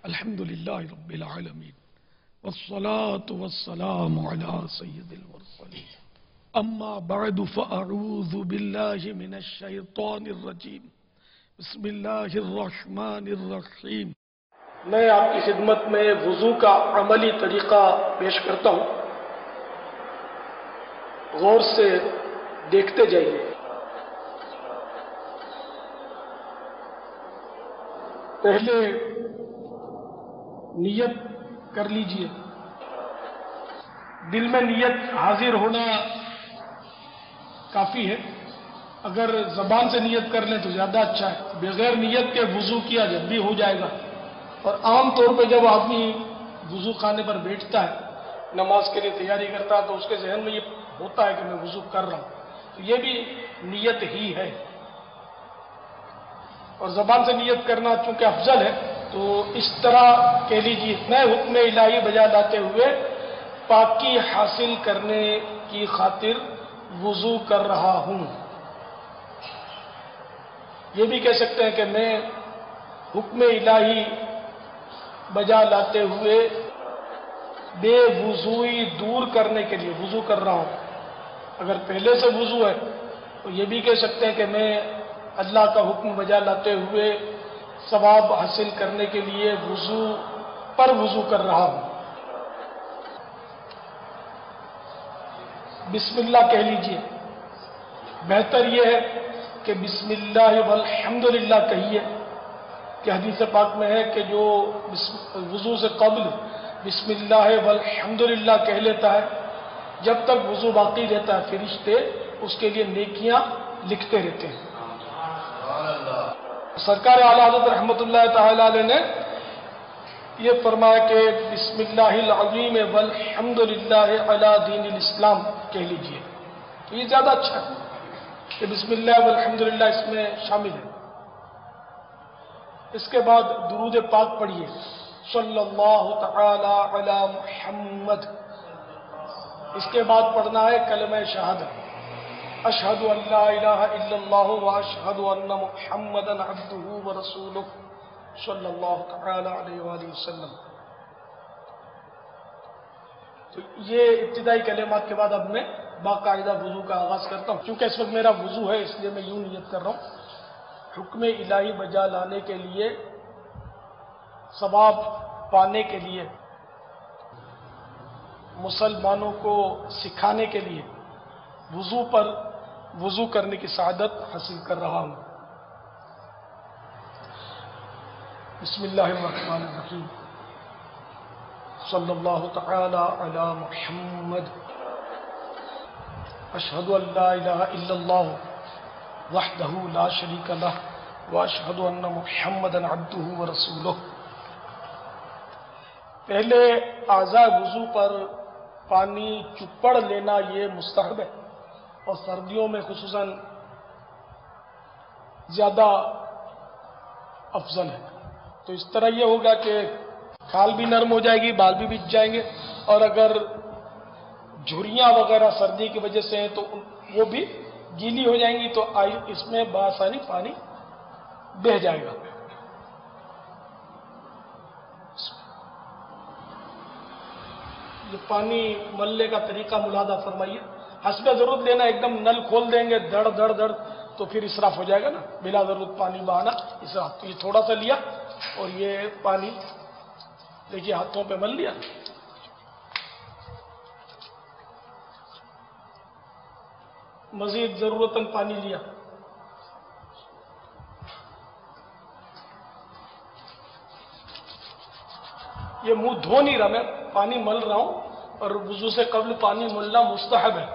الحمدللہ رب العالمین والصلاة والسلام علی سید المرسلین اما بعد فاعوذ باللہ من الشیطان الرجیم بسم اللہ الرحمن الرحیم۔ میں آپ کی خدمت میں وضو کا عملی طریقہ پیش کرتا ہوں، غور سے دیکھتے جائیے۔ پہلے نیت کر لیجئے، دل میں نیت حاضر ہونا کافی ہے، اگر زبان سے نیت کر لیں تو زیادہ اچھا ہے۔ بغیر نیت کے وضو کیا جب بھی ہو جائے گا، اور عام طور پہ جب آدمی وضو خانے پر بیٹھتا ہے، نماز کے لیے تیاری کرتا ہے، تو اس کے ذہن میں یہ ہوتا ہے کہ میں وضو کر رہا ہوں، تو یہ بھی نیت ہی ہے۔ اور زبان سے نیت کرنا چونکہ افضل ہے، تو اس طرح کہہ لیجیے، میں حکم الہی بجا لاتے ہوئے پاکی حاصل کرنے کی خاطر وضو کر رہا ہوں۔ یہ بھی کہہ سکتے ہیں کہ میں حکم الہی بجا لاتے ہوئے بے وضوئی دور کرنے کے لیے وضو کر رہا ہوں۔ اگر پہلے سے وضو ہے تو یہ بھی کہہ سکتے ہیں کہ میں اللہ کا حکم بجا لاتے ہوئے ثواب حاصل کرنے کے لیے وضو پر وضو کر رہا ہوں۔ بسم اللہ کہہ لیجئے، بہتر یہ ہے کہ بسم اللہ والحمدللہ کہیے، کہ حدیث پاک میں ہے کہ جو وضو سے قبل بسم اللہ والحمدللہ کہہ لیتا ہے، جب تک وضو باقی رہتا ہے فرشتے اس کے لیے نیکیاں لکھتے رہتے ہیں۔ سرکار اعلیٰ حضرت رحمۃ اللہ تعالی علیہ نے یہ فرمایا کہ بسم اللہ العظیم والحمدللہ علی دین الاسلام کہہ لیجئے، تو یہ زیادہ اچھا ہے کہ بسم اللہ والحمدللہ اس میں شامل ہے۔ اس کے بعد درود پاک پڑھیے، صلی اللہ تعالی علی محمد۔ اس کے بعد پڑھنا ہے کلمہ شہادت، اشہد ان لا الہ الا اللہ واشہد ان محمدا عبدہ ورسولہ صلی اللہ تعالی علیہ وآلہ وسلم۔ تو یہ ابتدائی کلمات کے بعد اب میں باقاعدہ وضو کا آغاز کرتا ہوں۔ چونکہ اس وقت میرا وضو ہے اس لیے میں یوں نیت کر رہا ہوں، حکم الہی بجا لانے کے لیے، ثواب پانے کے لیے، مسلمانوں کو سکھانے کے لیے وضو پر وضو کرنے کی سعادت حاصل کر رہا ہوں۔ بسم اللہ الرحمن الرحیم، صلی اللہ تعالی علی محمد، اشہد ان لا الہ الا اللہ وحدہ لا شریک لہ واشہد ان محمدا عبدہ ورسولہ۔ پہلے اعضاء وضو پر پانی چپڑ لینا یہ مستحب ہے، اور سردیوں میں خصوصاً زیادہ افضل ہے۔ تو اس طرح یہ ہوگا کہ کھال بھی نرم ہو جائے گی، بال بھی بچ جائیں گے، اور اگر جھریاں وغیرہ سردی کی وجہ سے ہیں تو وہ بھی گیلی ہو جائیں گی، تو اس میں بآسانی پانی بہہ جائے گا۔ یہ پانی ملنے کا طریقہ ملاحظہ فرمائیے، حسب ضرورت لینا، ایک دم نل کھول دیں گے دڑ دڑ دڑ تو پھر اسراف ہو جائے گا نا، بلا ضرورت پانی بہانا اسراف۔ تو یہ تھوڑا سا لیا اور یہ پانی دیکھیے ہاتھوں پہ مل لیا، مزید ضرورتاً پانی لیا، یہ منہ دھو نہیں رہا، میں پانی مل رہا ہوں، اور وضو سے قبل پانی ملنا مستحب ہے۔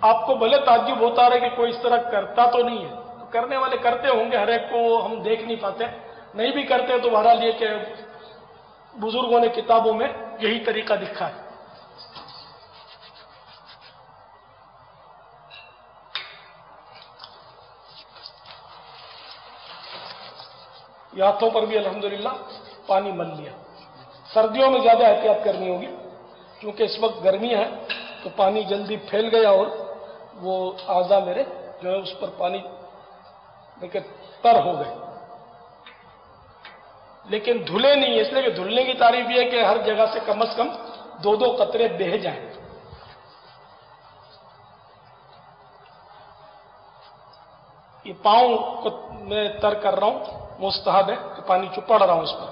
آپ کو بھلے تعجب ہوتا رہے کہ کوئی اس طرح کرتا تو نہیں ہے، تو کرنے والے کرتے ہوں گے، ہر ایک کو ہم دیکھ نہیں پاتے، نہیں بھی کرتے تو بہرحال یہ کہ بزرگوں نے کتابوں میں یہی طریقہ دکھا ہے۔ ہاتھوں پر بھی الحمدللہ پانی مل لیا۔ سردیوں میں زیادہ احتیاط کرنی ہوگی، کیونکہ اس وقت گرمی ہے تو پانی جلدی پھیل گیا اور وہ اعضاء میرے جو ہے اس پر پانی لیکن تر ہو گئے، لیکن دھلے نہیں، اس لیے کہ دھلنے کی تعریف یہ ہے کہ ہر جگہ سے کم از کم 2 قطرے بہہ جائیں۔ یہ پاؤں کو میں تر کر رہا ہوں، مستحب ہے کہ پانی چپڑ رہا ہوں اس پر،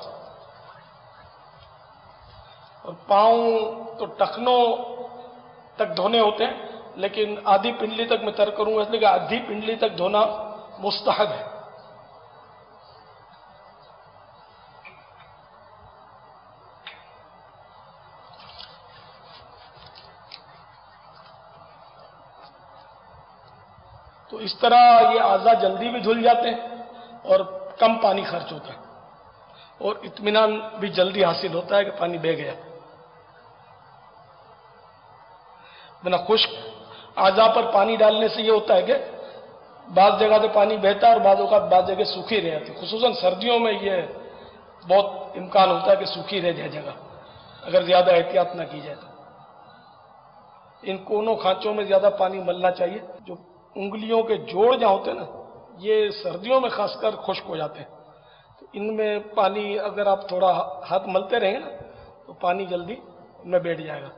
اور پاؤں تو ٹخنوں تک دھونے ہوتے ہیں، لیکن آدھی پنڈلی تک میں تر کروں گا، اس لیے کہ آدھی پنڈلی تک دھونا مستحب ہے۔ تو اس طرح یہ اعضاء جلدی بھی دھل جاتے ہیں اور کم پانی خرچ ہوتا ہے، اور اطمینان بھی جلدی حاصل ہوتا ہے کہ پانی بہہ گیا۔ بنا خشک اعضاء پر پانی ڈالنے سے یہ ہوتا ہے کہ بعض جگہ سے پانی بہتا ہے اور بعض اوقات بعض جگہ سوکھی رہ جاتی ہے، خصوصاً سردیوں میں یہ بہت امکان ہوتا ہے کہ سوکھی رہ جائے جگہ، اگر زیادہ احتیاط نہ کی جائے تو۔ ان کونوں کھانچوں میں زیادہ پانی ملنا چاہیے، جو انگلیوں کے جوڑ جہاں ہوتے ہیں نا، یہ سردیوں میں خاص کر خشک ہو جاتے ہیں، تو ان میں پانی اگر آپ تھوڑا ہاتھ ملتے رہیں گے نا تو پانی جلدی ان میں بیٹھ جائے گا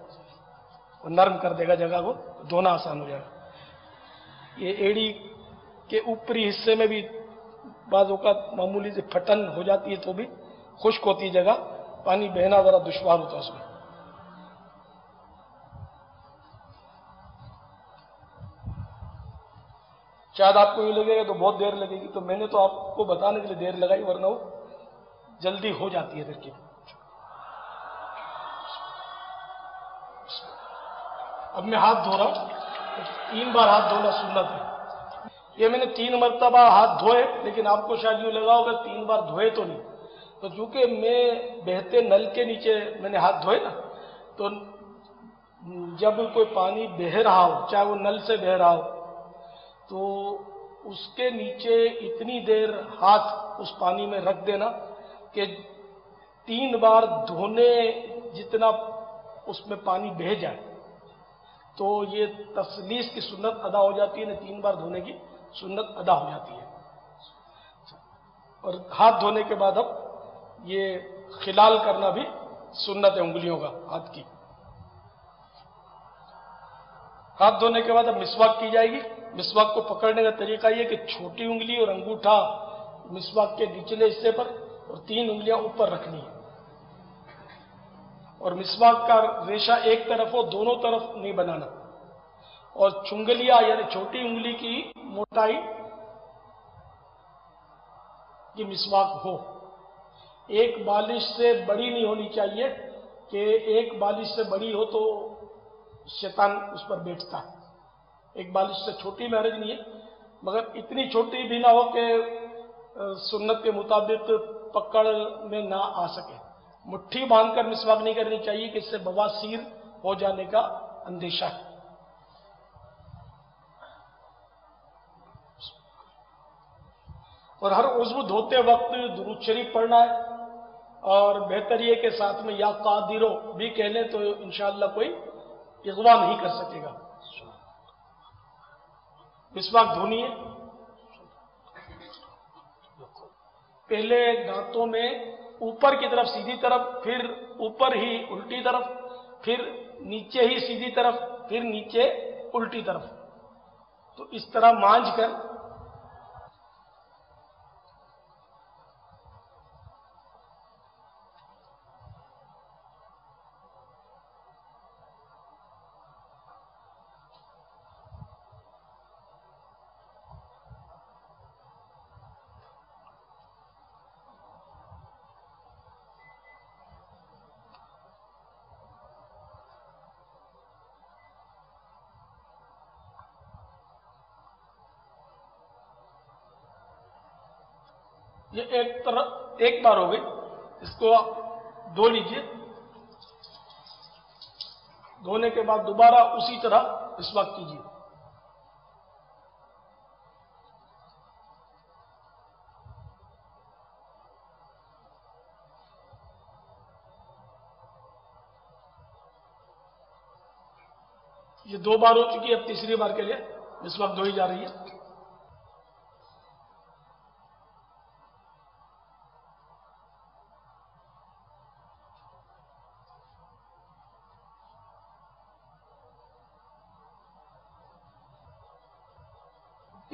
اور نرم کر دے گا جگہ کو، دھونا آسان ہو جائے گا۔ یہ ایڑی کے اوپری حصے میں بھی بعض اوقات معمولی سے پھٹن ہو جاتی ہے تو بھی خشک ہوتی جگہ، پانی بہنا ذرا دشوار ہوتا ہے اس میں۔ شاید آپ کو یہ لگے گا تو بہت دیر لگے گی، تو میں نے تو آپ کو بتانے کے لیے دیر لگائی، ورنہ وہ جلدی ہو جاتی ہے ترکیب۔ اب میں ہاتھ دھو رہا ہوں، 3 بار ہاتھ دھونا سنت ہے۔ یہ میں نے 3 مرتبہ ہاتھ دھوئے، لیکن آپ کو شاید یوں لگا ہوگا 3 بار دھوئے تو نہیں، تو چونکہ میں بہتے نل کے نیچے میں نے ہاتھ دھوئے نا، تو جب کوئی پانی بہہ رہا ہو، چاہے وہ نل سے بہہ رہا ہو، تو اس کے نیچے اتنی دیر ہاتھ اس پانی میں رکھ دینا کہ 3 بار دھونے جتنا اس میں پانی بہہ جائے، تو یہ تسلیس کی سنت ادا ہو جاتی ہے، 3 بار دھونے کی سنت ادا ہو جاتی ہے۔ اور ہاتھ دھونے کے بعد اب یہ خلال کرنا بھی سنت ہے انگلیوں کا، ہاتھ کی۔ ہاتھ دھونے کے بعد اب مسواک کی جائے گی۔ مسواک کو پکڑنے کا طریقہ یہ کہ چھوٹی انگلی اور انگوٹھا مسواک کے نچلے حصے پر اور 3 انگلیاں اوپر رکھنی ہیں، اور مسواک کا ریشہ ایک طرف ہو، دونوں طرف نہیں بنانا، اور چنگلیاں یعنی چھوٹی انگلی کی موٹائی کی مسواک ہو، ایک بالش سے بڑی نہیں ہونی چاہیے کہ ایک بالش سے بڑی ہو تو شیطان اس پر بیٹھتا ہے۔ ایک بالش سے چھوٹی میں حرج نہیں ہے، مگر اتنی چھوٹی بھی نہ ہو کہ سنت کے مطابق پکڑ میں نہ آ سکے۔ مٹھی باندھ کر مسواک نہیں کرنی چاہیے کہ اس سے بواسیر ہو جانے کا اندیشہ ہے۔ اور ہر عضو دھوتے وقت درود شریف پڑھنا ہے، اور بہتر یہ کہ ساتھ میں یا قادرو بھی کہہ لیں تو انشاءاللہ کوئی اغوا نہیں کر سکے گا۔ مسواک دھونی ہے، پہلے دانتوں میں اوپر کی طرف سیدھی طرف، پھر اوپر ہی الٹی طرف، پھر نیچے ہی سیدھی طرف، پھر نیچے الٹی طرف، تو اس طرح مانجھ کر یہ ایک بار ہو گئی، اس کو آپ دھو لیجئے، دھونے کے بعد دوبارہ اسی طرح مسواک کیجیے۔ یہ 2 بار ہو چکی ہے، اب تیسری بار کے لیے مسواک دھوئی جا رہی ہے۔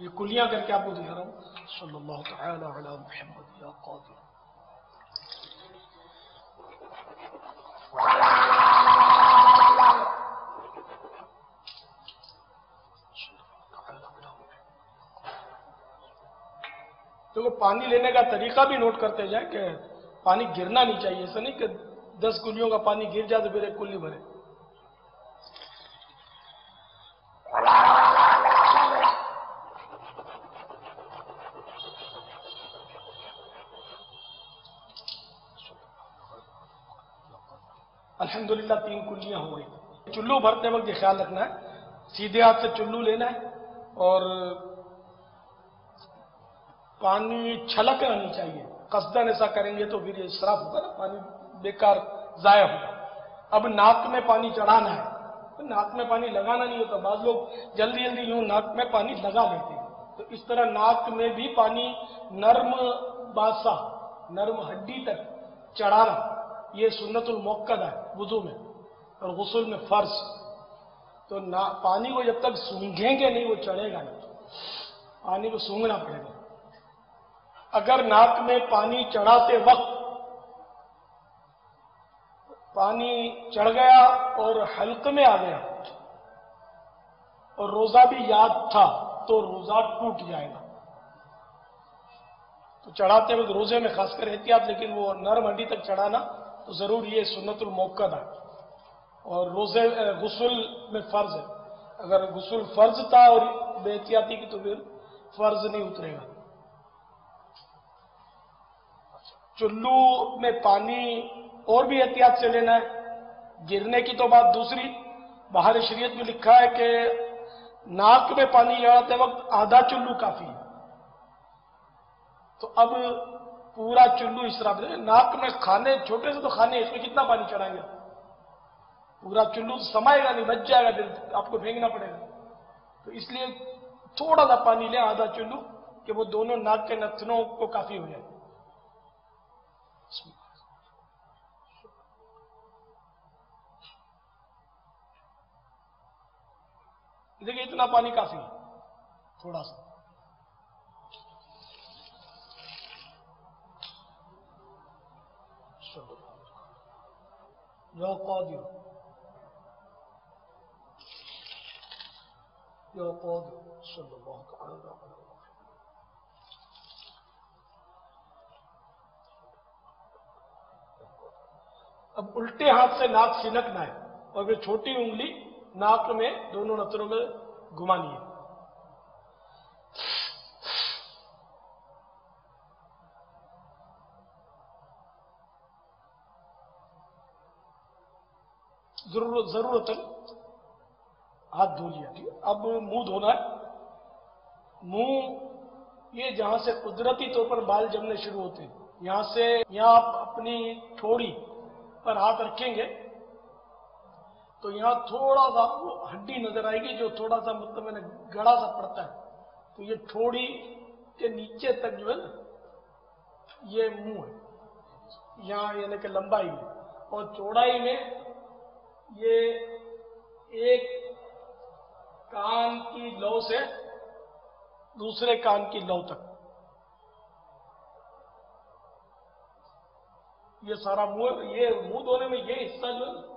یہ کلیاں کر کے آپ کو دکھا رہا ہوں. صلی اللہ تعالی علی محمد یا قادر. تو پانی لینے کا طریقہ بھی نوٹ کرتے جائیں کہ پانی گرنا نہیں چاہیے. ایسا نہیں کہ 10 کلیوں کا پانی گر جائے تو پھر ایک کلی بھرے. الحمدللہ 3 کلیاں ہو گئی. چلو بھرتے وقت یہ خیال رکھنا ہے سیدھے ہاتھ سے چلو لینا ہے اور پانی چھلکنا نہیں چاہیے. قصدن ایسا کریں گے تو پھر یہ اسراف ہوگا نا, پانی بیکار ضائع ہوگا. اب ناک میں پانی چڑھانا ہے, ناک میں پانی لگانا نہیں ہوتا. بعض لوگ جلدی جلدی یوں ناک میں پانی لگا لیتے ہیں. تو اس طرح ناک میں بھی پانی نرم باسا, نرم ہڈی تک چڑھانا یہ سنت المؤکدہ ہے وضو میں اور غسل میں فرض. تو پانی کو جب تک سونگھیں گے نہیں وہ چڑھے گا نہیں, پانی کو سونگھنا پڑے گا. اگر ناک میں پانی چڑھاتے وقت پانی چڑھ گیا اور حلق میں آ گیا اور روزہ بھی یاد تھا تو روزہ ٹوٹ جائے گا. تو چڑھاتے وقت روزے میں خاص کر احتیاط, لیکن وہ نرم ہڈی تک چڑھانا تو ضرور یہ سنت المؤکدہ ہے. اور روزے غسل میں فرض ہے. اگر غسل فرض تھا اور بے احتیاطی کی تو پھر فرض نہیں اترے گا. چلو میں پانی اور بھی احتیاط سے لینا ہے. گرنے کی تو بات دوسری. باہر شریعت میں لکھا ہے کہ ناک میں پانی چڑھاتے وقت آدھا چلو کافی ہے. تو اب پورا چلو اسراف ہے. ناک میں کھانے چھوٹے سے تو کھانے, اس میں کتنا پانی چڑھائیں گے؟ پورا چلو تو سمائے گا نہیں, بچ جائے گا, پھر آپ کو پھینکنا پڑے گا. تو اس لیے تھوڑا سا پانی لیں, آدھا چلو, کہ وہ دونوں ناک کے نتنوں کو کافی ہو جائے. دیکھیے اتنا پانی کافی ہے, تھوڑا سا. یا قادر یا قادر صلی اللہ تعالی علیہ وسلم. اب الٹے ہاتھ سے ناک سنکنا ہے اور پھر چھوٹی انگلی ناک میں دونوں نتنوں میں گھمانی ہے. ضرورت ہاتھ دھو لیا. ٹھیک ہے, اب منہ دھونا ہے. منہ یہ جہاں سے قدرتی طور پر بال جمنے شروع ہوتے ہیں, یہاں سے یہاں آپ اپنی تھوڑی پر ہاتھ رکھیں گے تو یہاں تھوڑا سا آپ کو ہڈی نظر آئے گی جو تھوڑا سا مطلب میں نے گڑا سا پڑتا ہے. تو یہ تھوڑی کے نیچے تک جو ہے نا یہ منہ ہے, یہاں یعنی کہ لمبائی میں, اور چوڑائی میں یہ ایک کان کی لو سے دوسرے کان کی لو تک یہ سارا منہ. یہ منہ دھونے میں یہ حصہ جو ہے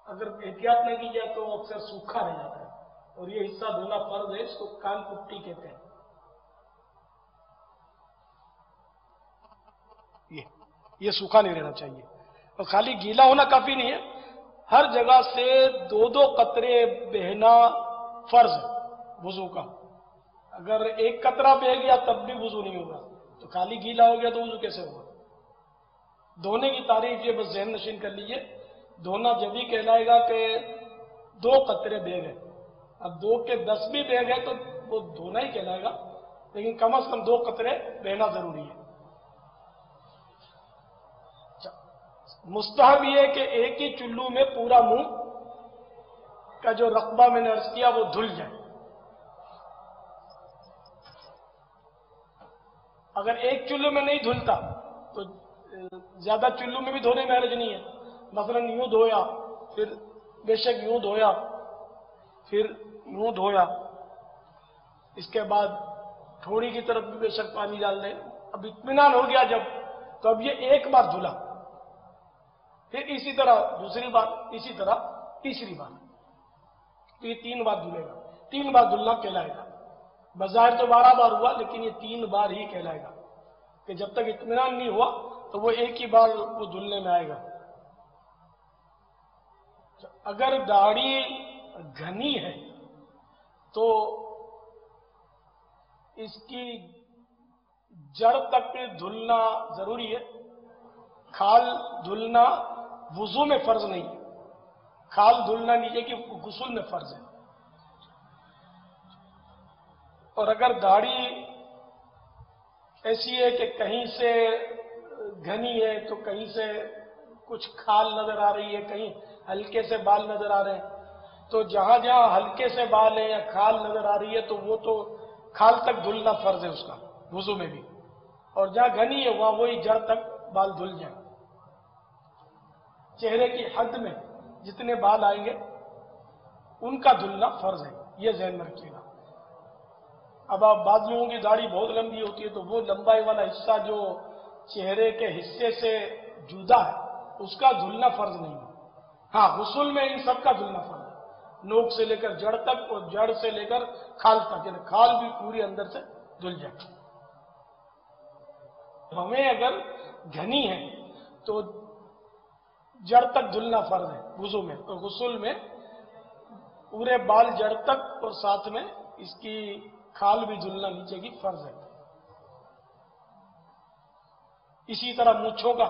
اگر احتیاط نہیں کی جائے تو اکثر سوکھا رہ جاتا ہے, اور یہ حصہ دھونا فرض ہے. اس کو کان پٹی کہتے ہیں. یہ سوکھا نہیں رہنا چاہیے. اور خالی گیلا ہونا کافی نہیں ہے, ہر جگہ سے 2 قطرے بہنا فرض ہے وضو کا. اگر 1 قطرہ بہ گیا تب بھی وضو نہیں ہوگا. تو خالی گیلا ہو گیا تو وضو کیسے ہوگا؟ دھونے کی تعریف یہ بس ذہن نشین کر لیجئے. دھونا جب ہی کہلائے گا کہ 2 قطرے بہ گئے. اب 2 کے 10 بھی بہ گئے تو وہ دھونا ہی کہلائے گا, لیکن کم از کم 2 قطرے بہنا ضروری ہے. مستحب یہ ہے کہ ایک ہی چلو میں پورا منہ کا جو رقبہ میں نے عرض کیا وہ دھل جائے. اگر ایک چلو میں نہیں دھلتا تو زیادہ چلو میں بھی دھونے میں حرج نہیں ہے. مثلا یوں دھویا, پھر بے شک یوں دھویا, پھر یوں دھویا, اس کے بعد تھوڑی کی طرف بھی بے شک پانی ڈال دیں. اب اطمینان ہو گیا جب، تو اب یہ ایک بار دھلا، پھر اسی طرح دوسری بار، اسی طرح تیسری بار، تو یہ 3 بار دھلے گا. 3 بار دھلنا کہلائے گا. بظاہر تو 12 بار ہوا، لیکن یہ 3 بار ہی کہلائے گا کہ جب تک اطمینان نہیں ہوا تو وہ ایک ہی بار وہ دھلنے میں آئے گا. اگر داڑھی گھنی ہے تو اس کی جڑ تک دھلنا ضروری ہے. کھال دھلنا وضو میں فرض نہیں ہے. کھال دھلنا نیچے کی غسل میں فرض ہے. اور اگر داڑھی ایسی ہے کہ کہیں سے گھنی ہے تو کہیں سے کچھ کھال نظر آ رہی ہے، کہیں ہلکے سے بال نظر آ رہے ہیں، تو جہاں جہاں ہلکے سے بال ہیں یا کھال نظر آ رہی ہے تو وہ تو کھال تک دھلنا فرض ہے اس کا وضو میں بھی. اور جہاں گھنی ہے وہاں وہی جڑ تک بال دھل جائیں. چہرے کی حد میں جتنے بال آئیں گے ان کا دھلنا فرض ہے، یہ ذہن میں رکھیے گا. اب آپ بعض لوگوں کی داڑھی بہت لمبی ہوتی ہے تو وہ لمبائی والا حصہ جو چہرے کے حصے سے جدا ہے اس کا دھلنا فرض نہیں ہے. ہاں غسل میں ان سب کا دھلنا فرض ہے، نوک سے لے کر جڑ تک اور جڑ سے لے کر کھال تک، یعنی کھال بھی پوری اندر سے دھل جائے. ہمیں اگر گھنی ہے تو جڑ تک دھلنا فرض ہے وضو میں، اور غسل میں پورے بال جڑ تک اور ساتھ میں اس کی کھال بھی دھلنا نیچے کی فرض ہے. اسی طرح مونچھوں کا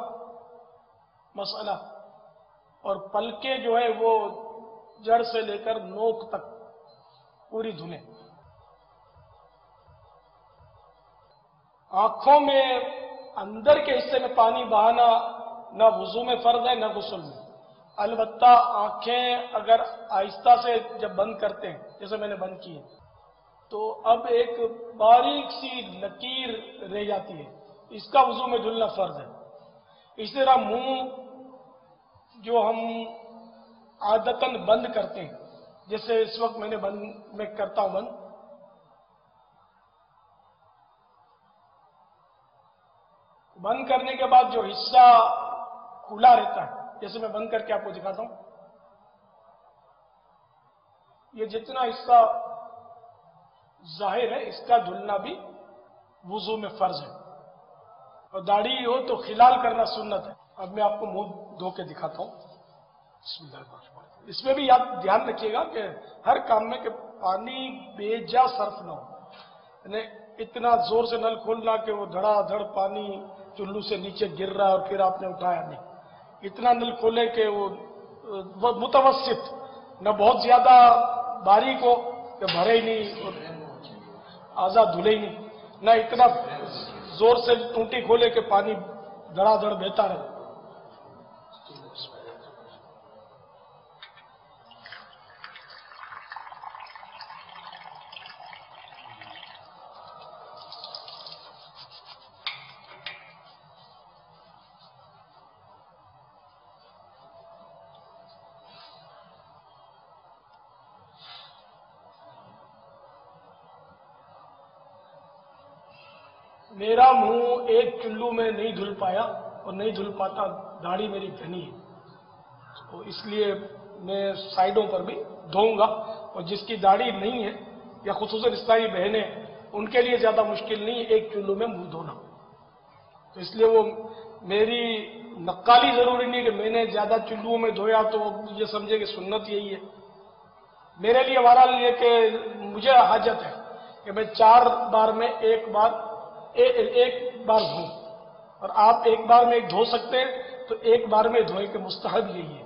مسئلہ، اور پلکیں جو ہے وہ جڑ سے لے کر نوک تک پوری دھلیں. آنکھوں میں اندر کے حصے میں پانی بہانا نہ وضو میں فرض ہے نہ غسل میں. البتہ آنکھیں اگر آہستہ سے جب بند کرتے ہیں جیسے میں نے بند کی ہے تو اب ایک باریک سی لکیر رہ جاتی ہے، اس کا وضو میں دھلنا فرض ہے. اسی طرح منہ جو ہم عادتاً بند کرتے ہیں، جیسے اس وقت میں کرتا ہوں بند، بند کرنے کے بعد جو حصہ کھلا رہتا ہے، جیسے میں بند کر کے آپ کو دکھاتا ہوں، یہ جتنا حصہ ظاہر ہے اس کا دھلنا بھی وضو میں فرض ہے. اور داڑھی ہو تو خلال کرنا سنت ہے. اب میں آپ کو منہ دھو کے دکھاتا ہوں. بسم اللہ الرحمن الرحیم. اس میں بھی دھیان رکھیے گا کہ ہر کام میں کہ پانی بے جا صرف نہ ہو، یعنی اتنا زور سے نل کھولنا کہ وہ دھڑا دھڑ پانی چلو سے نیچے گر رہا اور پھر آپ نے اٹھایا نہیں. اتنا نل کھولے کہ وہ متوسط، نہ بہت زیادہ باریک ہو کہ بھرے ہی نہیں اور آزاد دھلے ہی نہیں، نہ اتنا زور سے ٹونٹی کھولے کہ پانی دھڑا دھڑ بہتا رہے. میرا منہ ایک چلو میں نہیں دھل پایا اور نہیں دھل پاتا، داڑھی میری گھنی ہے، تو اس لیے میں سائڈوں پر بھی دھوؤں گا. اور جس کی داڑھی نہیں ہے یا خصوصاً اسلامی بہنیں، ان کے لیے زیادہ مشکل نہیں ایک چلو میں منہ دھونا. تو اس لیے وہ میری نقالی ضروری نہیں کہ میں نے زیادہ چلوؤں میں دھویا تو یہ سمجھے کہ سنت یہی ہے. میرے لیے بہرحال یہ کہ مجھے حاجت ہے کہ میں 4 بار میں ایک بار دھوں، اور آپ ایک بار میں ایک دھو سکتے ہیں تو ایک بار میں دھوئیں کہ مستحب یہی ہے.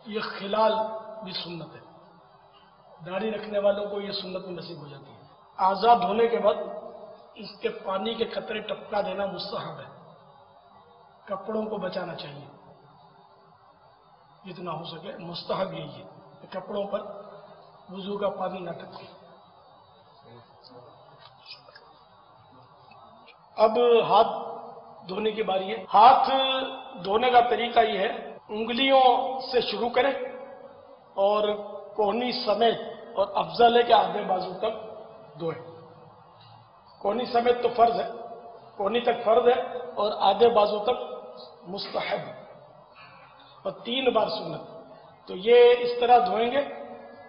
یہ خلال بھی سنت ہے، داڑھی رکھنے والوں کو یہ سنت میں نصیب ہو جاتی ہے. آزاد دھونے کے بعد اس کے پانی کے قطرے ٹپکا دینا مستحب ہے. کپڑوں کو بچانا چاہیے جتنا ہو سکے، مستحب یہی ہے کہ کپڑوں پر وضو کا پانی نہ ٹپکے. اب ہاتھ دھونے کی باری ہے۔ ہاتھ دھونے کا طریقہ یہ ہے، انگلیوں سے شروع کریں اور کونی سمیت، اور افضل ہے کہ آدھے بازو تک دھوئیں۔ کونی سمیت تو فرض ہے، کونی تک فرض ہے، اور آدھے بازو تک مستحب ہے، اور 3 بار سنت۔ تو یہ اس طرح دھوئیں گے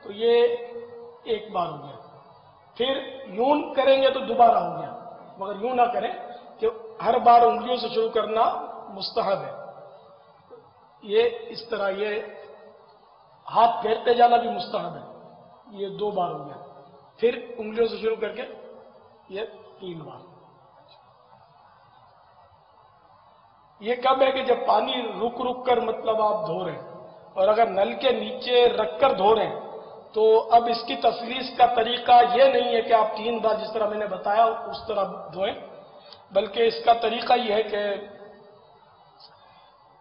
تو یہ ایک بار ہو گیا۔ پھر یوں کریں گے تو دوبارہ ہو گیا، مگر یوں نہ کریں کہ ہر بار انگلیوں سے شروع کرنا مستحب ہے۔ یہ اس طرح یہ ہاتھ پھیرتے جانا بھی مستحب ہے، یہ 2 بار ہو گیا۔ پھر انگلیوں سے شروع کر کے یہ 3 بار۔ یہ کب ہے کہ جب پانی رک رک کر مطلب آپ دھو رہے ہیں، اور اگر نل کے نیچے رکھ کر دھو رہے ہیں تو اب اس کی تسلیس کا طریقہ یہ نہیں ہے کہ آپ 3 بار جس طرح میں نے بتایا اس طرح دھوئیں، بلکہ اس کا طریقہ یہ ہے کہ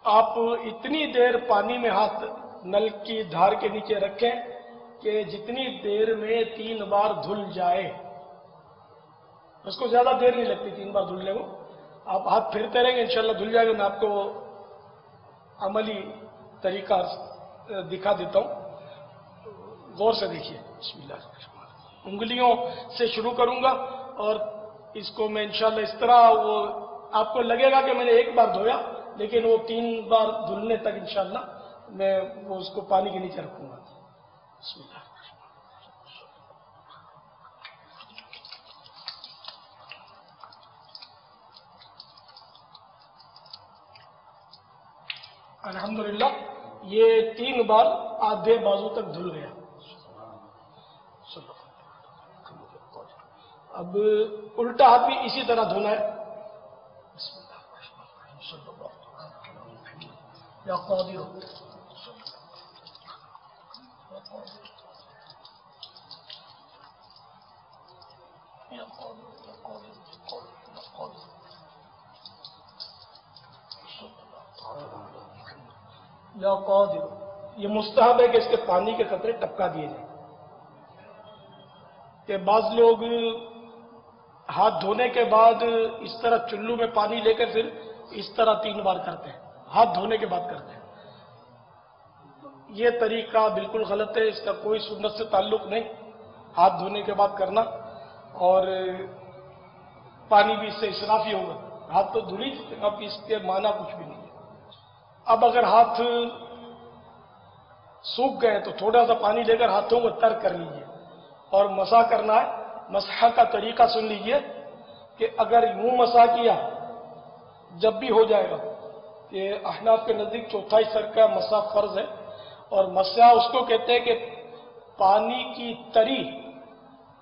آپ اتنی دیر پانی میں ہاتھ نل کی دھار کے نیچے رکھیں کہ جتنی دیر میں 3 بار دھل جائے۔ اس کو زیادہ دیر نہیں لگتی 3 بار دھلنے کو، آپ ہاتھ پھرتے رہیں گے انشاءاللہ دھل جائے گا۔ میں آپ کو عملی طریقہ دکھا دیتا ہوں، غور سے دیکھیے۔ بسم اللہ الرحمن الرحیم۔ انگلیوں سے شروع کروں گا اور اس کو میں انشاءاللہ اس طرح، وہ آپ کو لگے گا کہ میں نے 1 بار دھویا، لیکن وہ 3 بار دھلنے تک انشاءاللہ میں وہ اس کو پانی کے نیچے رکھوں گا۔ بسم اللہ الرحمن الرحیم۔ الحمدللہ یہ 3 بار آدھے بازو تک دھل گیا۔ اب الٹا ہاتھ بھی اسی طرح دھونا ہے۔ بسم اللہ الرحمن الرحیم۔ صلی اللہ علیہ وسلم۔ یا قادر یا قادر، یہ مستحب ہے کہ اس کے پانی کے قطرے ٹپکا دیے جائیں، کہ بعض لوگ ہاتھ دھونے کے بعد اس طرح چلو میں پانی لے کر پھر اس طرح 3 بار کرتے ہیں، ہاتھ دھونے کے بعد کرتے ہیں۔ یہ طریقہ بالکل غلط ہے، اس کا کوئی سنت سے تعلق نہیں، ہاتھ دھونے کے بعد کرنا، اور پانی بھی اس سے اسراف ہی ہوگا، ہاتھ تو دھل ہی چکے، اب اس کے معنی کچھ بھی نہیں ہے۔ اب اگر ہاتھ سوکھ گئے تو تھوڑا سا پانی لے کر ہاتھوں کو تر کر لیجئے اور مسح کرنا ہے۔ مسح کا طریقہ سن لیجئے کہ اگر یوں مسح کیا جب بھی ہو جائے گا کہ احناف کے نزدیک 4تھائی سر کا مسح فرض ہے، اور مسح اس کو کہتے ہیں کہ پانی کی تری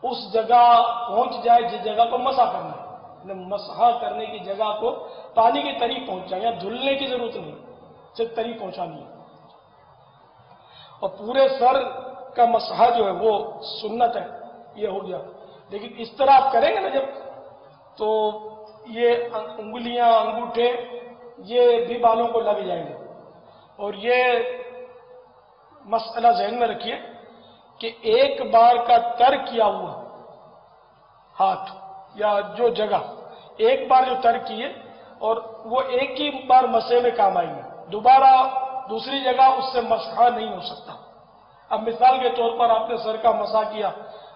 اس جگہ پہنچ جائے جس جگہ کو مسح کرنا ہے، مسح کرنے کی جگہ کو پانی کی تری پہنچ جائے، یا دھلنے کی ضرورت نہیں، صرف تری پہنچانی ہے۔ اور پورے سر کا مسح جو ہے وہ سنت ہے، یہ ہو گیا۔ لیکن اس طرح آپ کریں گے نا جب، تو یہ انگلیاں انگوٹھے یہ بھی بالوں کو لگ جائیں گے، اور یہ مسئلہ ذہن میں رکھیے کہ 1 بار کا تر کیا ہوا ہاتھ یا جو جگہ 1 بار جو تر کیے، اور وہ ایک ہی بار مسے میں کام آئیں گے، دوبارہ دوسری جگہ اس سے مسح نہیں ہو سکتا۔ اب مثال کے طور پر آپ نے سر کا مسح کیا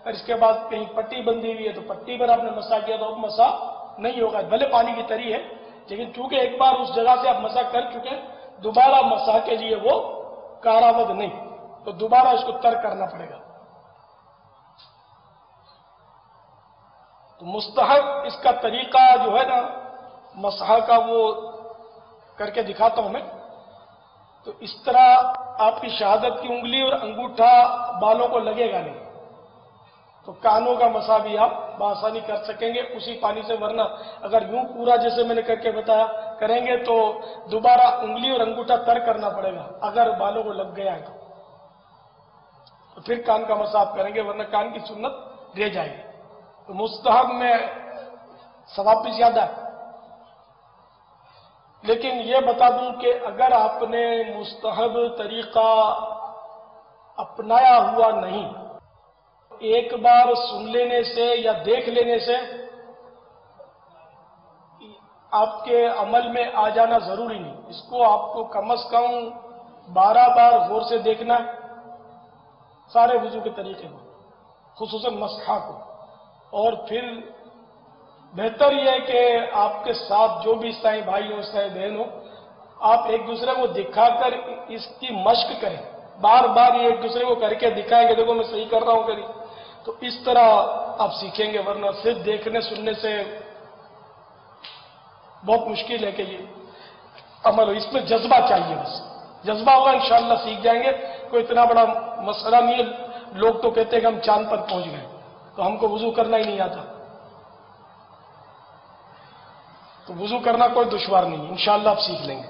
اور اس کے بعد کہیں پٹی بندھی ہوئی ہے تو پٹی پر آپ نے مسح کیا تو اب مسح نہیں ہوگا، بھلے پانی کی تری ہے، لیکن چونکہ 1 بار اس جگہ سے آپ مسح کر چکے، دوبارہ مسح کے لیے وہ کارآمد نہیں، تو دوبارہ اس کو تر کرنا پڑے گا۔ تو مستحب اس کا طریقہ جو ہے نا مسح کا، وہ کر کے دکھاتا ہوں میں۔ تو اس طرح آپ کی شہادت کی انگلی اور انگوٹھا بالوں کو لگے گا نہیں، تو کانوں کا مسح بھی آپ بآسانی کر سکیں گے اسی پانی سے، ورنہ اگر یوں پورا جیسے میں نے کر کے بتایا کریں گے تو دوبارہ انگلی اور انگوٹھا تر کرنا پڑے گا، اگر بالوں کو لگ گیا ہے تو پھر کان کا مسح آپ کریں گے، ورنہ کان کی سنت رہ جائے گی۔ تو مستحب میں ثواب بھی زیادہ ہے، لیکن یہ بتا دوں کہ اگر آپ نے مستحب طریقہ اپنایا ہوا نہیں، 1 بار سن لینے سے یا دیکھ لینے سے آپ کے عمل میں آ جانا ضروری نہیں، اس کو آپ کو کم از کم 12 بار غور سے دیکھنا ہے، سارے وضو کے طریقے کو، خصوصاً مسحہ کو. اور پھر بہتر یہ ہے کہ آپ کے ساتھ جو بھی عیسائی بھائی ہو، عیسائی بہن ہو، آپ ایک دوسرے کو دکھا کر اس کی مشق کریں. بار بار یہ ایک دوسرے کو کر کے دکھائیں کہ دیکھو میں صحیح کر رہا ہوں کری، تو اس طرح آپ سیکھیں گے. ورنہ صرف دیکھنے سننے سے بہت مشکل ہے کہ یہ عمل ہو. اس میں جذبہ چاہیے، بس جذبہ ہوگا انشاءاللہ سیکھ جائیں گے. کوئی اتنا بڑا مسئلہ نہیں ہے. لوگ تو کہتے ہیں کہ ہم چاند پر پہنچ گئے تو ہم کو وضو کرنا ہی نہیں آتا. تو وضو کرنا کوئی دشوار نہیں ہے، انشاءاللہ آپ سیکھ لیں گے.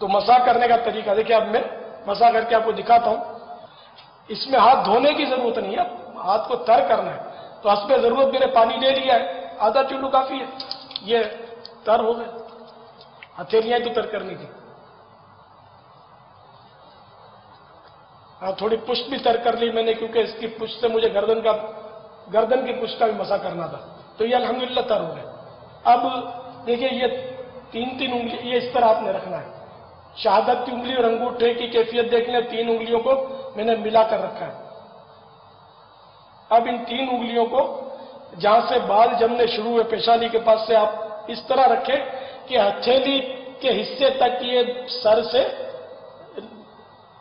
تو مسح کرنے کا طریقہ دیکھیں، اب میں مسح کر کے آپ کو دکھاتا ہوں. اس میں ہاتھ دھونے کی ضرورت نہیں ہے، ہاتھ کو تر کرنا ہے. تو حسب ضرورت میں نے پانی لے لیا ہے، آدھا چلو کافی ہے. یہ تر ہو گئے، ہتھیلیاں تو تر کرنے کی. تھوڑی پشت بھی تر کر لی میں نے، کیونکہ اس کی پشت سے مجھے گردن کی پشت کا بھی مسح کرنا تھا. تو یہ الحمدللہ تر ہو گئے. اب دیکھیے یہ تین انگلی یہ اس طرح آپ نے رکھنا ہے. شہادت کی انگلی اور انگوٹھے کی کیفیت دیکھ لیں. 3 انگلیوں کو میں نے ملا کر رکھا ہے. اب ان 3 انگلیوں کو جہاں سے بال جمنے شروع ہوئے پیشانی کے پاس سے آپ اس طرح رکھیں کہ ہتھیلی کے حصے تک یہ سر سے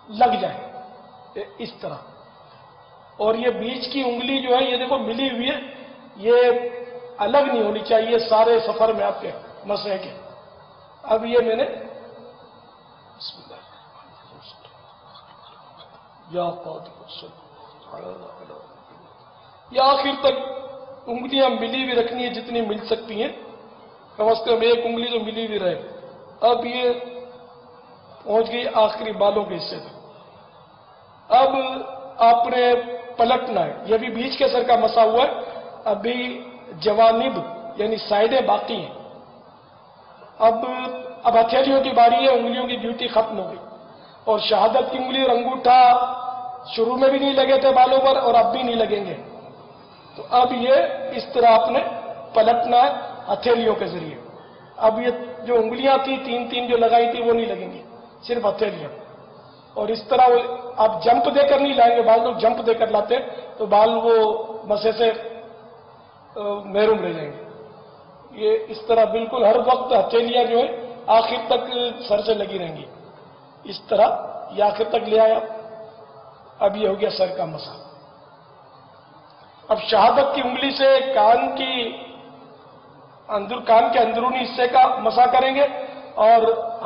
لگ جائے، اس طرح. اور یہ بیچ کی انگلی جو ہے یہ دیکھو ملی ہوئی ہے، یہ الگ نہیں ہونی چاہیے سارے سفر میں آپ کے مسح کے. اب یہ میں نے یا آخر تک انگلیاں ملی ہوئی رکھنی ہے جتنی مل سکتی ہیں، کم از کم ایک انگلی تو ملی ہوئی رہے. اب یہ پہنچ گئی آخری بالوں کے حصے تک. اب آپ نے پلٹنا ہے. یہ بھی بیچ کے سر کا مسا ہوا ہے، ابھی جوانب یعنی سائڈیں باقی ہیں. اب ہتھیلیوں کی باری ہے، انگلیوں کی ڈیوٹی ختم ہو گئی. اور شہادت کی انگلی اور انگوٹھا شروع میں بھی نہیں لگے تھے بالوں پر اور اب بھی نہیں لگیں گے. تو اب یہ اس طرح آپ نے پلٹنا ہے ہتھیلیوں کے ذریعے. اب یہ جو انگلیاں تھیں 3 جو لگائی تھی وہ نہیں لگیں گی، صرف ہتھیلیاں. اور اس طرح آپ جمپ دے کر نہیں لائیں گے. بال لوگ جمپ دے کر لاتے تو بال وہ مسے سے محروم رہ جائیں گے. یہ اس طرح بالکل ہر وقت ہتھیلیاں جو ہے آخر تک سر سے لگی رہیں گی. اس طرح یہ آخر تک لے آیا. اب یہ ہو گیا سر کا مسا. اب شہادت کی انگلی سے کان کے اندرونی حصے کا مسا کریں گے اور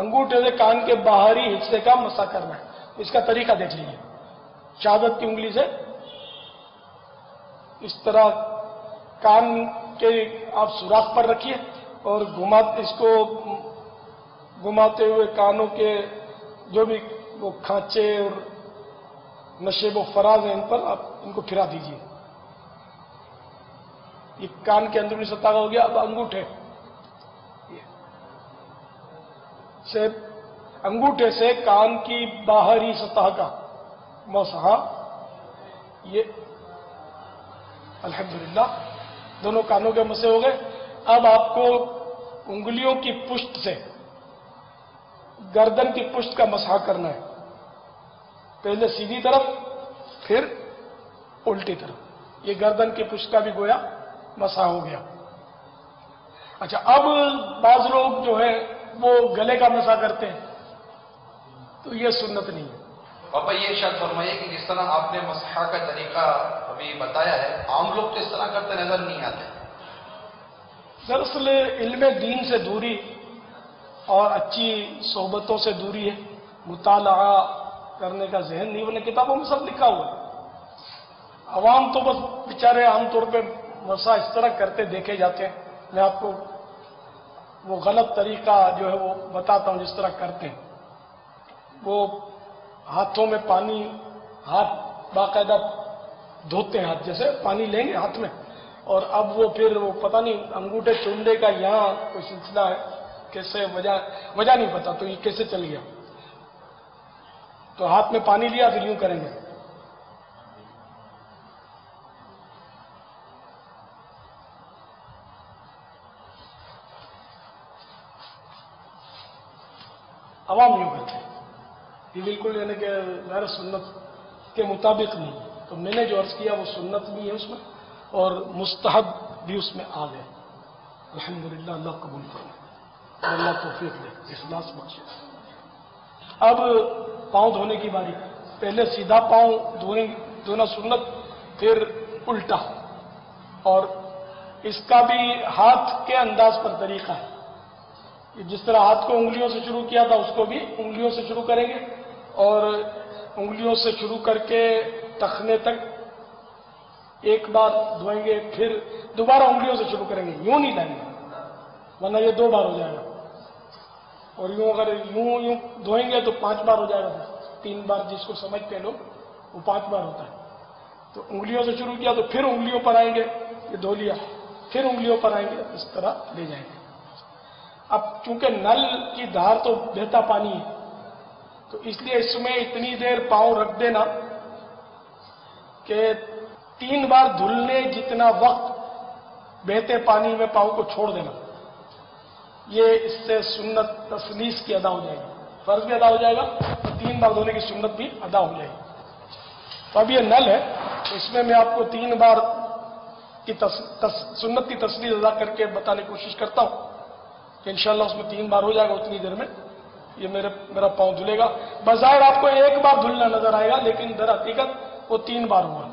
انگوٹھے سے کان کے باہری حصے کا مسا کرنا ہے. اس کا طریقہ دیکھ لیجیے. شہادت کی انگلی سے اس طرح کان کے آپ سوراخ پر رکھیے اور اس کو گھماتے ہوئے کانوں کے جو بھی وہ کھانچے اور نشیب و فراز ہیں ان پر آپ ان کو پھرا دیجیے. یہ کان کے اندرونی سطح کا ہو گیا. اب انگوٹھے سے کان کی باہری سطح کا مسح. یہ الحمدللہ دونوں کانوں کے مسے ہو گئے. اب آپ کو انگلیوں کی پشت سے گردن کی پشت کا مسح کرنا ہے. پہلے سیدھی طرف پھر الٹی طرف. یہ گردن کی پشت کا بھی گویا مسح ہو گیا. اچھا، اب بعض لوگ جو ہے وہ گلے کا مسح کرتے ہیں تو یہ سنت نہیں ہے. پاپا یہ ارشاد فرمائیے کہ جس طرح آپ نے مسح کا طریقہ ابھی بتایا ہے، عام لوگ تو اس طرح کرتے نظر نہیں آتے. دراصل علم دین سے دوری اور اچھی صحبتوں سے دوری ہے. مطالعہ کرنے کا ذہن نہیں، ورنہ کتابوں میں سب لکھا ہوا ہے. عوام تو بس بیچارے عام طور پہ مسح اس طرح کرتے دیکھے جاتے ہیں. میں آپ کو وہ غلط طریقہ جو ہے وہ بتاتا ہوں جس طرح کرتے ہیں. وہ ہاتھوں میں پانی، ہاتھ باقاعدہ دھوتے ہیں، ہاتھ جیسے پانی لیں گے ہاتھ میں، اور اب وہ پھر وہ پتہ نہیں انگوٹھے چونڈے کا یہاں کوئی سلسلہ ہے، کیسے وجہ نہیں پتا، تو یہ کیسے چل گیا. تو ہاتھ میں پانی لیا پھر یوں کریں گے. عوام یوں کہتے ہیں، یہ بالکل یعنی کہ غیر سنت کے مطابق نہیں ہے۔ تو میں نے جو عرض کیا وہ سنت بھی ہے اس میں اور مستحب بھی اس میں آ گئے۔ الحمدللہ، اللہ قبول کرے، اللہ توفیق دے، اخلاص بخشے۔ اب پاؤں دھونے کی باری، پہلے سیدھا پاؤں دھونا سنت، پھر الٹا، اور اس کا بھی ہاتھ کے انداز پر طریقہ ہے۔ جس طرح ہاتھ کو انگلیوں سے شروع کیا تھا اس کو بھی انگلیوں سے شروع کریں گے، اور انگلیوں سے شروع کر کے ٹخنے تک ایک بار دھوئیں گے، پھر دوبارہ انگلیوں سے شروع کریں گے، یوں نہیں لائیں گے ورنہ یہ 2 بار ہو جائے گا، اور یوں اگر یوں دھوئیں گے تو 5 بار ہو جائے گا، 3 بار جس کو سمجھتے ہیں لوگ وہ 5 بار ہوتا ہے۔ تو انگلیوں سے شروع کیا تو پھر انگلیوں پر آئیں گے، یہ دھو لیا، پھر انگلیوں پر آئیں گے، اس طرح لے جائیں گے۔ اب چونکہ نل کی دھار تو بہتا پانی ہے تو اس لیے اس میں اتنی دیر پاؤں رکھ دینا کہ 3 بار دھلنے جتنا وقت بہتے پانی میں پاؤں کو چھوڑ دینا، یہ اس سے سنت تسلیس کی ادا ہو جائے گی، فرض بھی ادا ہو جائے گا اور 3 بار دھونے کی سنت بھی ادا ہو جائے گی۔ تو اب یہ نل ہے تو اس میں آپ کو 3 بار کی سنت کی تسلیس ادا کر کے بتانے کی کوشش کرتا ہوں کہ انشاءاللہ اس میں 3 بار ہو جائے گا، اتنی دیر میں یہ میرا پاؤں دھلے گا۔ بظاہر آپ کو 1 بار دھلنا نظر آئے گا لیکن در حقیقت وہ 3 بار ہوگا۔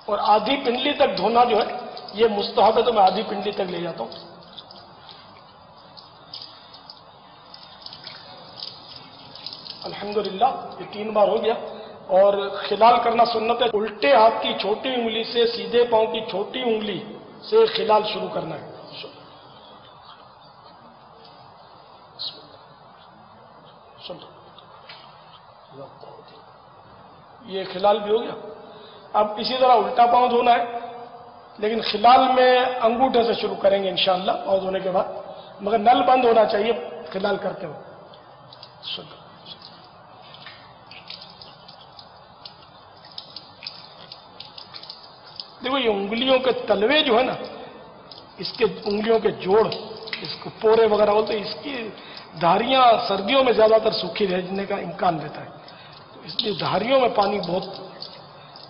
اور آدھی پنڈلی تک دھونا جو ہے یہ مستحب ہے، تو میں آدھی پنڈلی تک لے جاتا ہوں۔ الحمدللہ یہ 3 بار ہو گیا، اور خلال کرنا سنت ہے۔ الٹے ہاتھ کی چھوٹی انگلی سے سیدھے پاؤں کی چھوٹی انگلی سے خلال شروع کرنا ہے۔ یہ خلال بھی ہو گیا۔ اب اسی طرح الٹا پاؤں دھونا ہے، لیکن خلال میں انگوٹھے سے شروع کریں گے انشاءاللہ پاؤں دھونے کے بعد، مگر نل بند ہونا چاہیے خلال کرتے ہوئے۔ دیکھو یہ انگلیوں کے تلوے جو ہے نا، اس کے انگلیوں کے جوڑ، اس کو پورے وغیرہ بولتے ہیں، اس کی دھاریاں سردیوں میں زیادہ تر سوکھی رہنے کا امکان رہتا ہے، تو اس لیے دھاریوں میں پانی بہت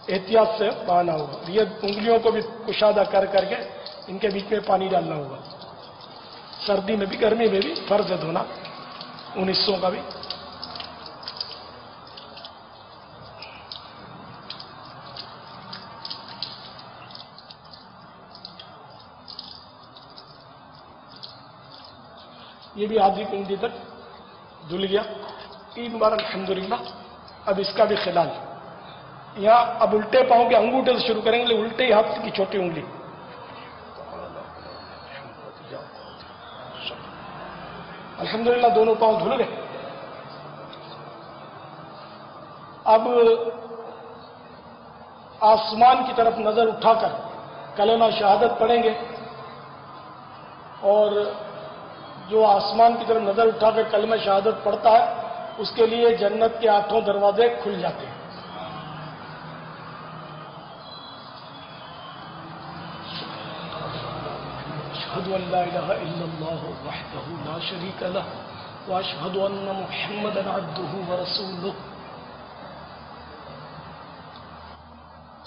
احتیاط سے بہانا ہوگا۔ یہ انگلیوں کو بھی کشادہ کر کر کے ان کے بیچ میں پانی ڈالنا ہوگا۔ سردی میں بھی گرمی میں بھی فرض ہے دھونا ان حصوں کا بھی۔ یہ بھی آدھی پنڈلی تک دھل گیا 3 بار الحمدللہ۔ اب اس کا بھی خلال، یہاں اب الٹے پاؤں کے انگوٹھے سے شروع کریں گے، الٹے ہاتھ کی چھوٹی انگلی۔ الحمدللہ دونوں پاؤں دھل گئے۔ اب آسمان کی طرف نظر اٹھا کر کلمہ شہادت پڑھیں گے، اور جو آسمان کی طرف نظر اٹھا کر کلمہ شہادت پڑھتا ہے اس کے لیے جنت کے 8 دروازے کھل جاتے ہیں۔ اشهد ان لا اله الا الله وحده لا شريك له واشهد ان محمدا عبده ورسوله۔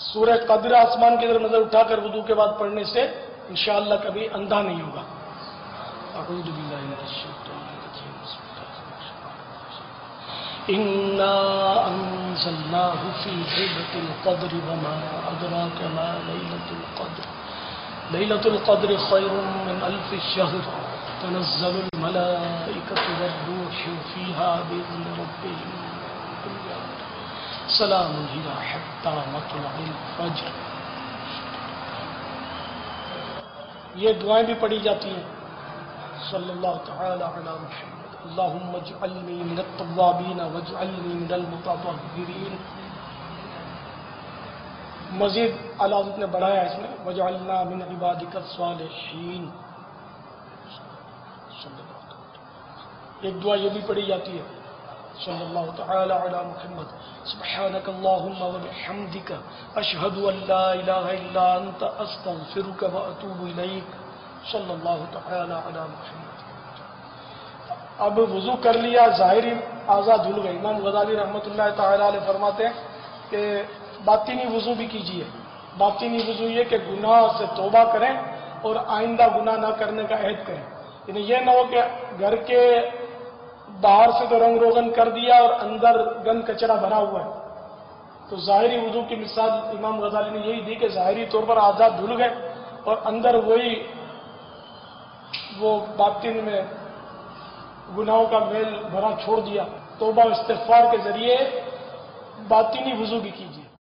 سورہ قدر آسمان کی طرف نظر اٹھا کر وضو کے بعد پڑھنے سے انشاءاللہ کبھی اندھا نہیں ہوگا۔ اعوذ باللہ من الشیطان الرجیم، بسم اللہ الرحمن الرحیم۔ انا انزلناه في ليلة القدر وما ادراك ما ليلة القدر ليلة القدر خير من 1000 شهر تنزل الملائكة والروح فيها بإذن ربهم من كل أمر سلام هي حتى مطلع الفجر۔ یہ دعائیں بھی پڑھی جاتی ہیں۔ صلی اللہ تعالی علی محمد، اللہم اجعلنی من التوابین واجعلنی من المتطہرین۔ مزید اعلیٰ حضرت نے بڑھایا اس میں وَجَعَلْنَا مِنْ عِبَادِكَ الصَّالِحِينَ. ایک دعا یہ بھی پڑھی جاتی ہے صلی اللہ تعالی علی محمد سبحانک اللہم وبحمدک اشہد ان لا الہ الا انت استغفرک واتوب الیک صلی اللہ تعالی علی محمد. اب وضو کر لیا، ظاہری اعضاء دھل گئے. امام غزالی رحمۃ اللہ تعالی علیہ فرماتے ہیں کہ باطنی وضو بھی کیجیے. باطنی وضو یہ کہ گناہ سے توبہ کریں اور آئندہ گناہ نہ کرنے کا عہد کریں. یعنی یہ نہ ہو کہ گھر کے باہر سے تو رنگ روغن کر دیا اور اندر گند کچرا بھرا ہوا ہے. تو ظاہری وضو کی مثال امام غزالی نے یہی دی کہ ظاہری طور پر اعضاء دھل گئے اور اندر وہ باطن میں گناہوں کا میل بھرا چھوڑ دیا. توبہ و استغفار کے ذریعے باطنی وضو بھی کیجیے.